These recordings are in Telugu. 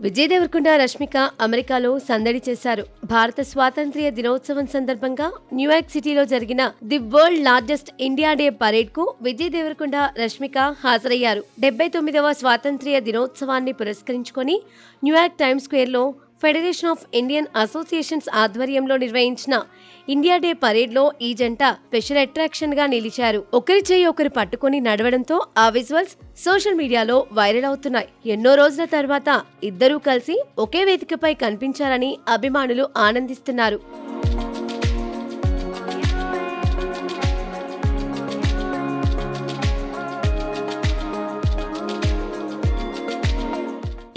విజయ్ దేవరకొండ, రష్మిక అమెరికాలో సందడి చేశారు. భారత స్వాతంత్ర్య దినోత్సవం సందర్భంగా న్యూయార్క్ సిటీలో జరిగిన the world largest India day parade కు విజయ్ దేవరకొండ, రష్మిక హాజరయ్యారు. 79వ స్వాతంత్ర్య దినోత్సవాన్ని పురస్కరించుకొని న్యూయార్క్ టైమ్స్ స్క్వేర్ లో ఫెడరేషన్ ఆఫ్ ఇండియన్ అసోసియేషన్స్ ఆధ్వర్యంలో నిర్వహించిన ఇండియా డే పరేడ్ లో ఈ జంట స్పెషల్ అట్రాక్షన్ గా నిలిచారు. ఒకరి చేయి ఒకరు పట్టుకొని నడవడంతో ఆ విజువల్స్ సోషల్ మీడియాలో వైరల్ అవుతున్నాయి. ఎన్నో రోజుల తర్వాత ఇద్దరూ కలిసి ఒకే వేదికపై కనిపించారని అభిమానులు ఆనందిస్తున్నారు.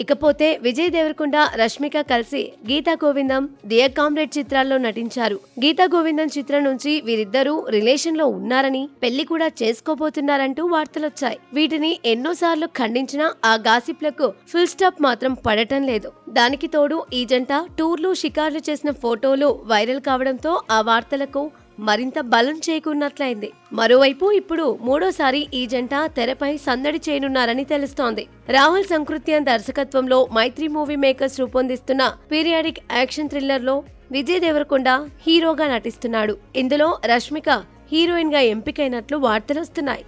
ఇకపోతే విజయ్ దేవరకొండ, రష్మిక కలిసి గీతా గోవిందం, డియర్ కామ్రేడ్ చిత్రాల్లో నటించారు. గీతా గోవిందం చిత్రం నుంచి వీరిద్దరూ రిలేషన్ లో ఉన్నారని, పెళ్లి కూడా చేసుకోబోతున్నారంటూ వార్తలొచ్చాయి. వీటిని ఎన్నోసార్లు ఖండించినా ఆ గాసిప్లకు ఫుల్ స్టాప్ మాత్రం పడటం లేదు. దానికి తోడు ఈ జంట టూర్లు, షికార్లు చేసిన ఫోటోలు వైరల్ కావడంతో ఆ వార్తలకు మరింత బలం చేకూరినట్లయింది. మరోవైపు ఇప్పుడు మూడోసారి ఈ జంట తెరపై సందడి చేయనున్నారని తెలుస్తోంది. రాహుల్ సంకృత్యన్ దర్శకత్వంలో మైత్రి మూవీ మేకర్స్ రూపొందిస్తున్న పీరియాడిక్ యాక్షన్ థ్రిల్లర్ లో విజయ్ దేవరకొండ హీరోగా నటిస్తున్నాడు. ఇందులో రష్మిక హీరోయిన్ గా ఎంపికైనట్లు వార్తలొస్తున్నాయి.